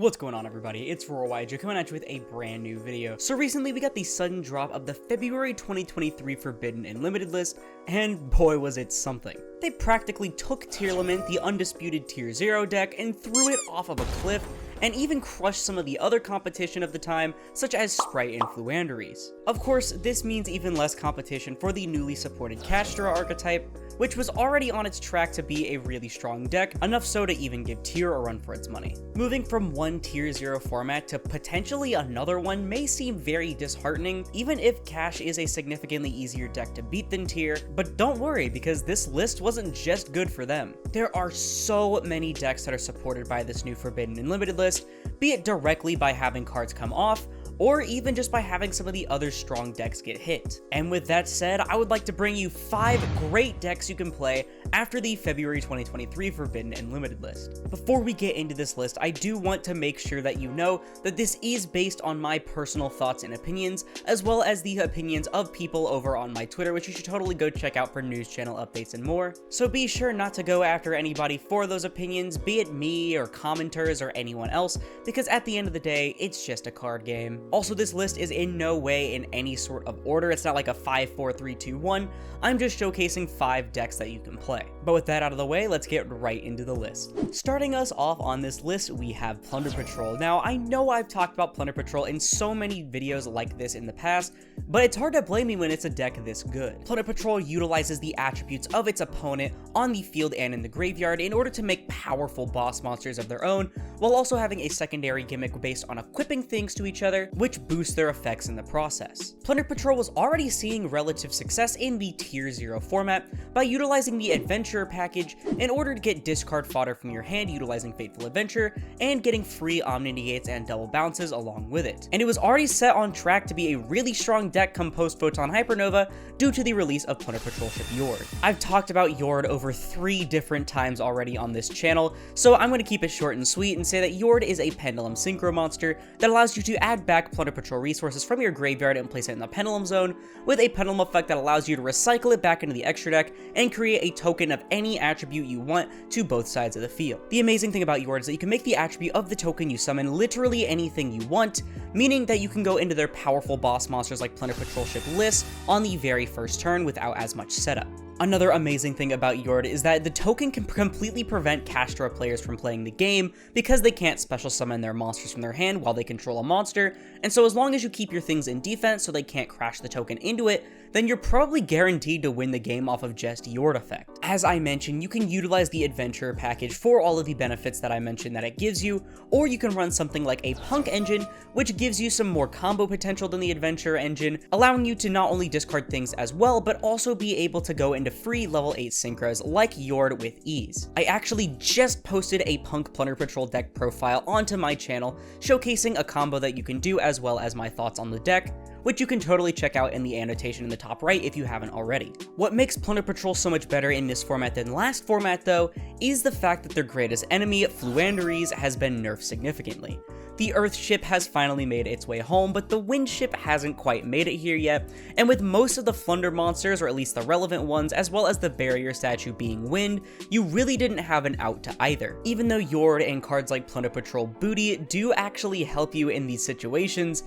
What's going on, everybody? It's RoarYJ coming at you with a brand new video. So recently we got the sudden drop of the February 2023 Forbidden and Limited list, and boy was it something. They practically took Tearlament, the undisputed tier 0 deck, and threw it off of a cliff, and even crushed some of the other competition of the time, such as Sprite and Fluanderies. Of course, this means even less competition for the newly supported Castro archetype, which was already on its track to be a really strong deck, enough so to even give tier a run for its money. Moving from one tier 0 format to potentially another one may seem very disheartening, even if Cash is a significantly easier deck to beat than tier, but don't worry, because this list wasn't just good for them. There are so many decks that are supported by this new Forbidden and Limited list, be it directly by having cards come off, or even just by having some of the other strong decks get hit. And with that said, I would like to bring you 5 great decks you can play after the February 2023 Forbidden and Limited list. Before we get into this list, I do want to make sure that you know that this is based on my personal thoughts and opinions, as well as the opinions of people over on my Twitter, which you should totally go check out for news channel updates and more. So be sure not to go after anybody for those opinions, be it me or commenters or anyone else, because at the end of the day, it's just a card game. Also, this list is in no way in any sort of order. It's not like a 5, 4, 3, 2, 1. I'm just showcasing 5 decks that you can play. But with that out of the way, let's get right into the list. Starting us off on this list, we have Plunder Patroll. Now, I know I've talked about Plunder Patroll in so many videos like this in the past, but it's hard to blame me when it's a deck this good. Plunder Patrol utilizes the attributes of its opponent on the field and in the graveyard in order to make powerful boss monsters of their own, while also having a secondary gimmick based on equipping things to each other, which boosts their effects in the process. Plunder Patrol was already seeing relative success in the tier 0 format by utilizing the Adventurer package in order to get discard fodder from your hand utilizing Fateful Adventure, and getting free Omni Negates and double bounces along with it. And it was already set on track to be a really strong deck come post Photon Hypernova due to the release of Plunder Patrol ship Yord. I've talked about Yord over 3 different times already on this channel, so I'm going to keep it short and sweet and say that Yord is a Pendulum Synchro monster that allows you to add back Plunder Patrol resources from your graveyard and place it in the Pendulum Zone, with a Pendulum effect that allows you to recycle it back into the extra deck and create a token of any attribute you want to both sides of the field. The amazing thing about Yord is that you can make the attribute of the token you summon literally anything you want, meaning that you can go into their powerful boss monsters like Plunder Patrol ship list on the very first turn without as much setup. Another amazing thing about Yord is that the token can completely prevent Castro players from playing the game because they can't special summon their monsters from their hand while they control a monster, and so as long as you keep your things in defense so they can't crash the token into it, then you're probably guaranteed to win the game off of just Yord effect. As I mentioned, you can utilize the Adventurer package for all of the benefits that I mentioned that it gives you, or you can run something like a P.U.N.K engine, which gives you some more combo potential than the Adventurer engine, allowing you to not only discard things as well, but also be able to go into free level 8 synchros like Yord with ease. I actually just posted a P.U.N.K Plunder Patrol deck profile onto my channel, showcasing a combo that you can do as well as my thoughts on the deck, which you can totally check out in the annotation in the top right if you haven't already. What makes Plunder Patrol so much better in this format than last format though, is the fact that their greatest enemy, Fluanderies, has been nerfed significantly. The Earth ship has finally made its way home, but the Wind ship hasn't quite made it here yet, and with most of the Flunder monsters, or at least the relevant ones, as well as the barrier statue being Wind, you really didn't have an out to either. Even though Yord and cards like Plunder Patrol Booty do actually help you in these situations,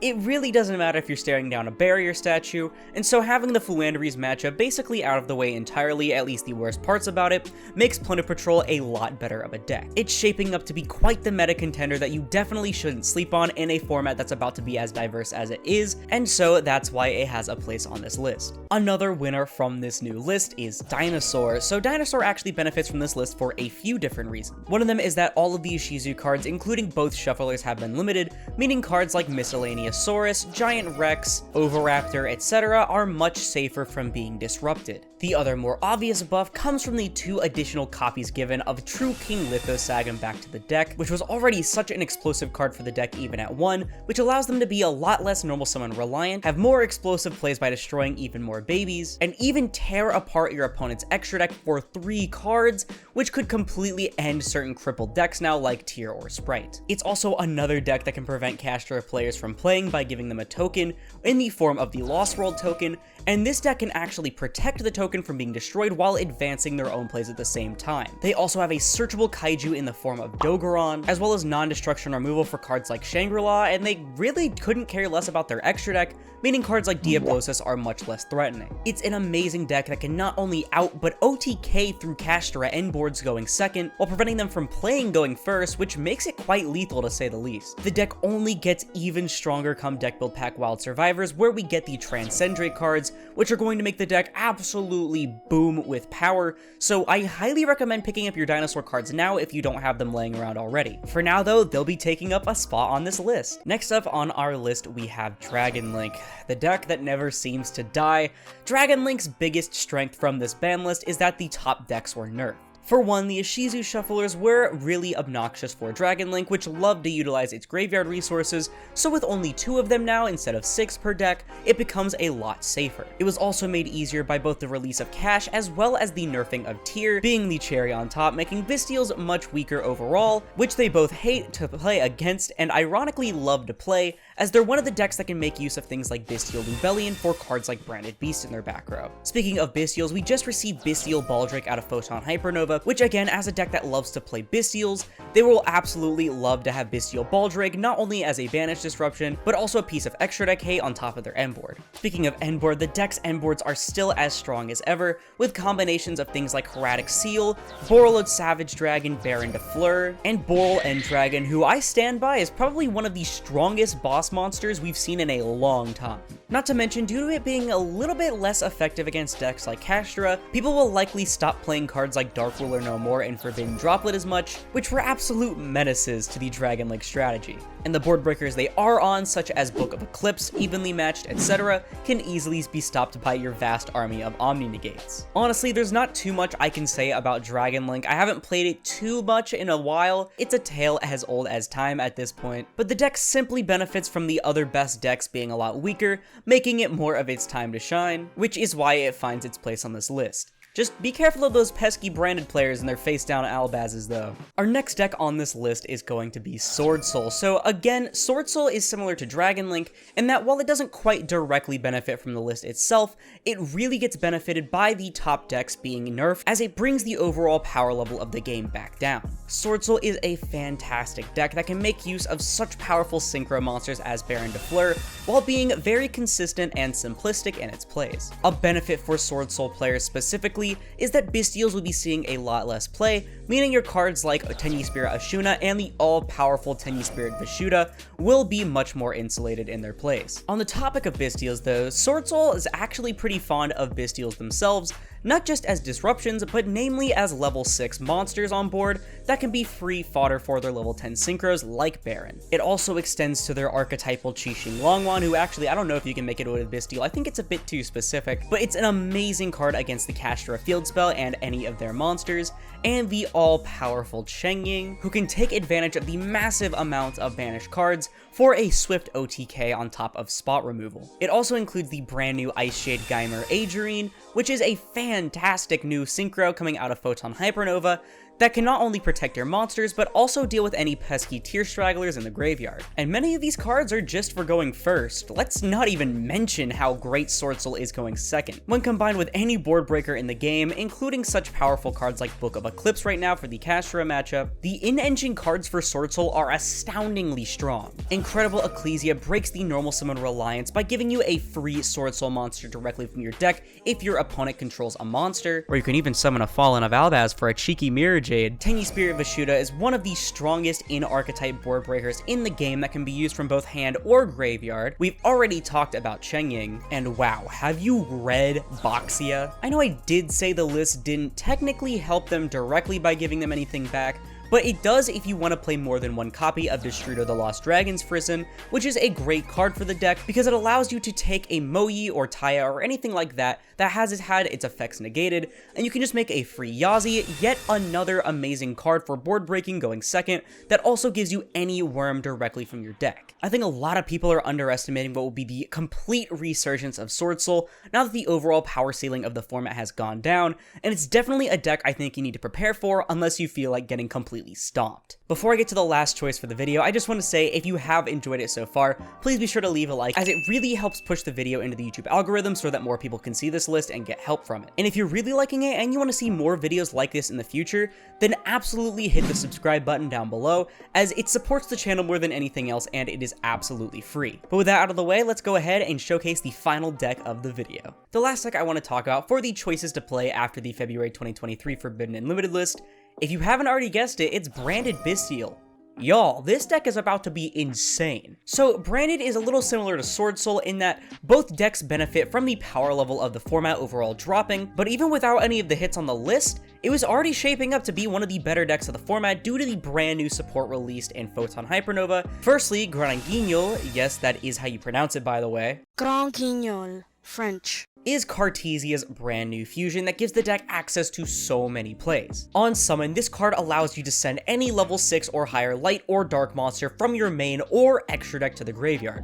it really doesn't matter if you're staring down a barrier statue, and so having the Fluanderies matchup basically out of the way entirely, at least the worst parts about it, makes Plunder Patrol a lot better of a deck. It's shaping up to be quite the meta contender that you definitely shouldn't sleep on in a format that's about to be as diverse as it is, and so that's why it has a place on this list. Another winner from this new list is Dinosaur. So Dinosaur actually benefits from this list for a few different reasons. One of them is that all of these Shizu cards, including both shufflers, have been limited, meaning cards like Miscellaneous Saurus, Giant Rex, Oviraptor, etc. are much safer from being disrupted. The other more obvious buff comes from the 2 additional copies given of True King Lithosagam back to the deck, which was already such an explosive card for the deck even at 1, which allows them to be a lot less normal summon reliant, have more explosive plays by destroying even more babies, and even tear apart your opponent's extra deck for 3 cards, which could completely end certain crippled decks now like Tier or Sprite. It's also another deck that can prevent Castro players from playing by giving them a token, in the form of the Lost World token, and this deck can actually protect the token from being destroyed while advancing their own plays at the same time. They also have a searchable kaiju in the form of Dogoron, as well as non-destruction removal for cards like Shangri-La, and they really couldn't care less about their extra deck, meaning cards like Diablosis are much less threatening. It's an amazing deck that can not only out but OTK through Kashtira end boards going second, while preventing them from playing going first, which makes it quite lethal to say the least. The deck only gets even stronger come deck build pack Wild Survivors, where we get the Transcendrate cards, which are going to make the deck absolutely boom with power, so I highly recommend picking up your Dinosaur cards now if you don't have them laying around already. For now though, they'll be taking up a spot on this list. Next up on our list we have Dragon Link, the deck that never seems to die. Dragon Link's biggest strength from this ban list is that the top decks were nerfed. For one, the Ishizu Shufflers were really obnoxious for Dragon Link, which loved to utilize its graveyard resources, so with only 2 of them now instead of 6 per deck, it becomes a lot safer. It was also made easier by both the release of Cash as well as the nerfing of Tyr, being the cherry on top, making Bestials much weaker overall, which they both hate to play against and ironically love to play, as they're one of the decks that can make use of things like Bestial Lubellion for cards like Branded Beast in their back row. Speaking of Bestials, we just received Bestial Baldrake out of Photon Hypernova, which again, as a deck that loves to play Bestials, they will absolutely love to have Bestial Baldrake not only as a banish disruption, but also a piece of extra deck hate on top of their end board. Speaking of end board, the deck's end boards are still as strong as ever, with combinations of things like Heratic Seal, Borreload Savage Dragon, Baron de Fleur, and Boral End Dragon, who I stand by is probably one of the strongest boss monsters we've seen in a long time. Not to mention, due to it being a little bit less effective against decks like Kashtira, people will likely stop playing cards like Dark Ruler No More and Forbidden Droplet as much, which were absolute menaces to the Dragon Link strategy. And the board breakers they are on, such as Book of Eclipse, Evenly Matched, etc., can easily be stopped by your vast army of Omni Negates. Honestly, there's not too much I can say about Dragon Link. I haven't played it too much in a while. It's a tale as old as time at this point, but the deck simply benefits from the other best decks being a lot weaker, making it more of its time to shine, which is why it finds its place on this list. Just be careful of those pesky branded players and their face down Albazes though. Our next deck on this list is going to be Sword Soul. So again, Sword Soul is similar to Dragon Link in that while it doesn't quite directly benefit from the list itself, it really gets benefited by the top decks being nerfed as it brings the overall power level of the game back down. Sword Soul is a fantastic deck that can make use of such powerful synchro monsters as Baron de Fleur while being very consistent and simplistic in its plays. A benefit for Sword Soul players specifically is that Bestials will be seeing a lot less play, meaning your cards like Tenyi Spirit Ashuna and the all-powerful Tenyi Spirit Vishuda will be much more insulated in their plays. On the topic of Bestials though, Sword Soul is actually pretty fond of Bestials themselves, not just as disruptions, but namely as level 6 monsters on board that can be free fodder for their level 10 synchros like Baron. It also extends to their archetypal Qixing Longwan, who actually, I don't know if you can make it with Bestial, I think it's a bit too specific, but it's an amazing card against the Kashtira field spell and any of their monsters, and the all-powerful Cheng Ying, who can take advantage of the massive amount of banished cards for a swift OTK on top of spot removal. It also includes the brand new Ice Shade Geimer Agerine, which is a fantastic new synchro coming out of Photon Hypernova that can not only protect your monsters, but also deal with any pesky tier stragglers in the graveyard. And many of these cards are just for going first. Let's not even mention how great Sword Soul is going second. When combined with any board breaker in the game, including such powerful cards like Book of Eclipse right now for the Kashtira matchup, the in-engine cards for Sword Soul are astoundingly strong. Incredible Ecclesia breaks the normal summon reliance by giving you a free Sword Soul monster directly from your deck if your opponent controls a monster, or you can even summon a Fallen of Albaz for a cheeky Mirror Jade. Tenyi Spirit Vishuda is one of the strongest in-archetype board breakers in the game that can be used from both hand or graveyard. We've already talked about Cheng Ying, and wow, have you read Boxia? I know I did say the list didn't technically help them directly by giving them anything back, but it does if you want to play more than one copy of Destrudo the Lost Dragon's Prison, which is a great card for the deck because it allows you to take a Moyi or Taya or anything like that that has had its effects negated, and you can just make a free Yazi, yet another amazing card for board breaking going second that also gives you any worm directly from your deck. I think a lot of people are underestimating what will be the complete resurgence of Sword Soul now that the overall power ceiling of the format has gone down, and it's definitely a deck I think you need to prepare for unless you feel like getting completely completely stomped. Before I get to the last choice for the video, I just want to say if you have enjoyed it so far, please be sure to leave a like, as it really helps push the video into the YouTube algorithm so that more people can see this list and get help from it. And if you're really liking it and you want to see more videos like this in the future, then absolutely hit the subscribe button down below, as it supports the channel more than anything else and it is absolutely free. But with that out of the way, let's go ahead and showcase the final deck of the video. The last deck I want to talk about for the choices to play after the February 2023 Forbidden and Limited list, if you haven't already guessed it, it's Branded Bestial. Y'all, this deck is about to be insane. So, Branded is a little similar to Sword Soul in that both decks benefit from the power level of the format overall dropping, but even without any of the hits on the list, it was already shaping up to be one of the better decks of the format due to the brand new support released in Photon Hypernova. Firstly, Grand Guignol, yes, that is how you pronounce it by the way. Grand Guignol, French, is Cartesia's brand new fusion that gives the deck access to so many plays. On summon, this card allows you to send any level 6 or higher light or dark monster from your main or extra deck to the graveyard.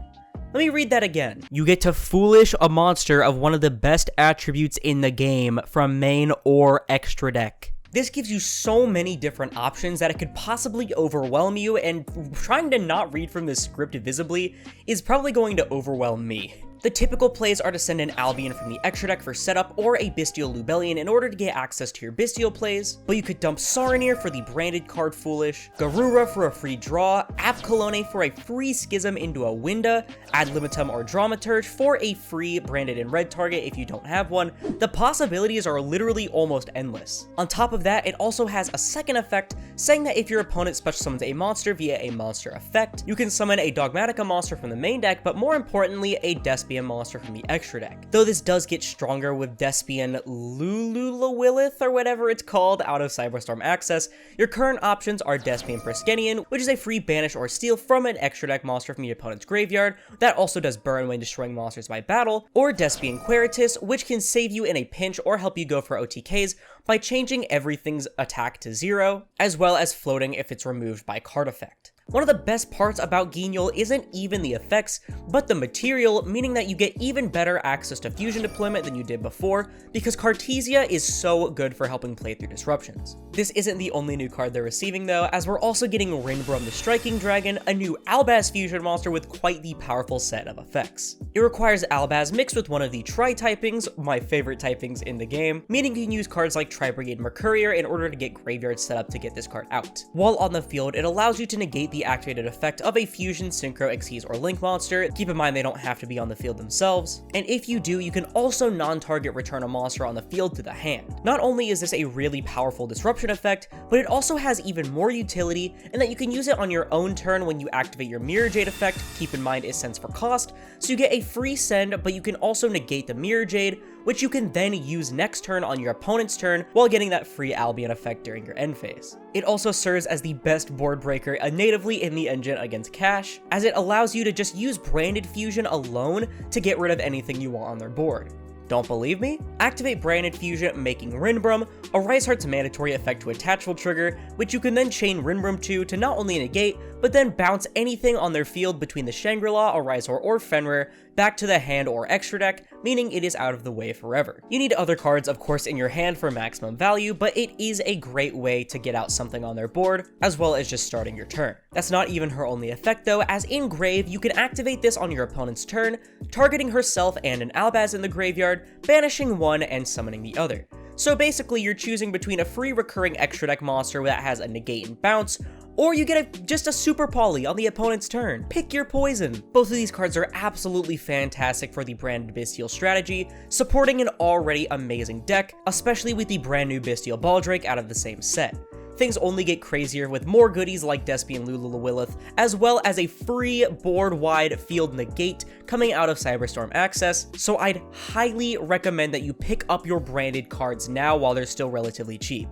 Let me read that again. You get to Foolish a monster of one of the best attributes in the game from main or extra deck. This gives you so many different options that it could possibly overwhelm you, and trying to not read from this script visibly is probably going to overwhelm me. The typical plays are to send an Albion from the extra deck for setup or a bestial Lubellion in order to get access to your bestial plays, but you could dump Saronir for the branded card Foolish, Garura for a free draw, Apcolone for a free Schism into a Winda, Ad Libitum or Dramaturge for a free branded in red target if you don't have one. The possibilities are literally almost endless. On top of that, it also has a second effect saying that if your opponent special summons a monster via a monster effect, you can summon a Dogmatica monster from the main deck, but more importantly, a Despian monster from the extra deck. Though this does get stronger with Despian Lululawilith or whatever it's called out of Cyberstorm Access, your current options are Despian Prescenian, which is a free banish or steal from an extra deck monster from your opponent's graveyard that also does burn when destroying monsters by battle, or Despian Queritus, which can save you in a pinch or help you go for OTKs by changing everything's attack to 0, as well as floating if it's removed by card effect. One of the best parts about Guignol isn't even the effects, but the material, meaning that you get even better access to fusion deployment than you did before, because Cartesia is so good for helping play through disruptions. This isn't the only new card they're receiving though, as we're also getting Rinbrum the Striking Dragon, a new Albaz fusion monster with quite the powerful set of effects. It requires Albaz mixed with one of the Tri-typings, my favorite typings in the game, meaning you can use cards like Tri-Brigade Mercurier in order to get graveyard set up to get this card out. While on the field, it allows you to negate the activated effect of a fusion, synchro, Xyz, or link monster. Keep in mind they don't have to be on the field themselves, and if you do, you can also non-target return a monster on the field to the hand. Not only is this a really powerful disruption effect, but it also has even more utility in that you can use it on your own turn when you activate your Mirror Jade effect. Keep in mind it sends for cost, so you get a free send, but you can also negate the Mirror Jade, which you can then use next turn on your opponent's turn while getting that free Albion effect during your end phase. It also serves as the best board breaker natively in the engine against Cash, as it allows you to just use Branded Fusion alone to get rid of anything you want on their board. Don't believe me? Activate Branded Fusion, making Rinbrum, a Riseheart's mandatory effect to attach will trigger, which you can then chain Rinbrum to not only negate, but then bounce anything on their field between the Shangri-La, Arisor, or Fenrir back to the hand or extra deck, meaning it is out of the way forever. You need other cards, of course, in your hand for maximum value, but it is a great way to get out something on their board, as well as just starting your turn. That's not even her only effect though, as in Grave, you can activate this on your opponent's turn, targeting herself and an Albaz in the graveyard, banishing one and summoning the other. So basically, you're choosing between a free recurring extra deck monster that has a negate and bounce, or you get just a super poly on the opponent's turn. Pick your poison. Both of these cards are absolutely fantastic for the Branded Bestial strategy, supporting an already amazing deck, especially with the brand new Bestial Baldrake out of the same set. Things only get crazier with more goodies like Despian Lululawilith, as well as a free board-wide field negate coming out of Cyberstorm Access, so I'd highly recommend that you pick up your branded cards now while they're still relatively cheap.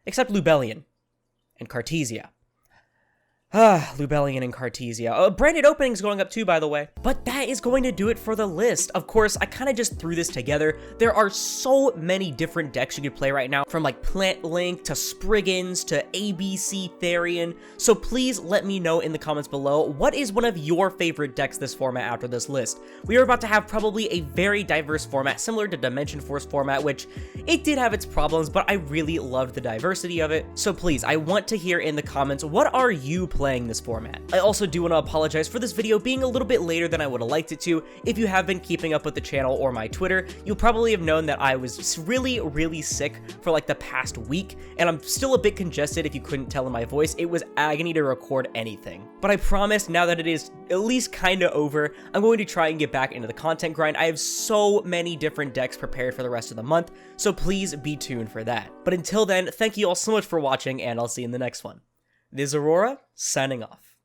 Except Lubellion and Cartesia. Lubellian and Cartesia. Branded openings going up too, by the way. But that is going to do it for the list. Of course, I kind of just threw this together. There are so many different decks you could play right now, from like Plant Link to Spriggans to ABC Therian. So please let me know in the comments below, what is one of your favorite decks this format after this list? We are about to have probably a very diverse format, similar to Dimension Force format, which it did have its problems, but I really loved the diversity of it. So please, I want to hear in the comments, what are you playing this format? I also do want to apologize for this video being a little bit later than I would have liked it to. If you have been keeping up with the channel or my Twitter, you'll probably have known that I was really sick for like the past week, and I'm still a bit congested if you couldn't tell in my voice. It was agony to record anything. But I promise, now that it is at least kind of over, I'm going to try and get back into the content grind. I have so many different decks prepared for the rest of the month, so please be tuned for that. But until then, thank you all so much for watching, and I'll see you in the next one. This is Aurora, signing off.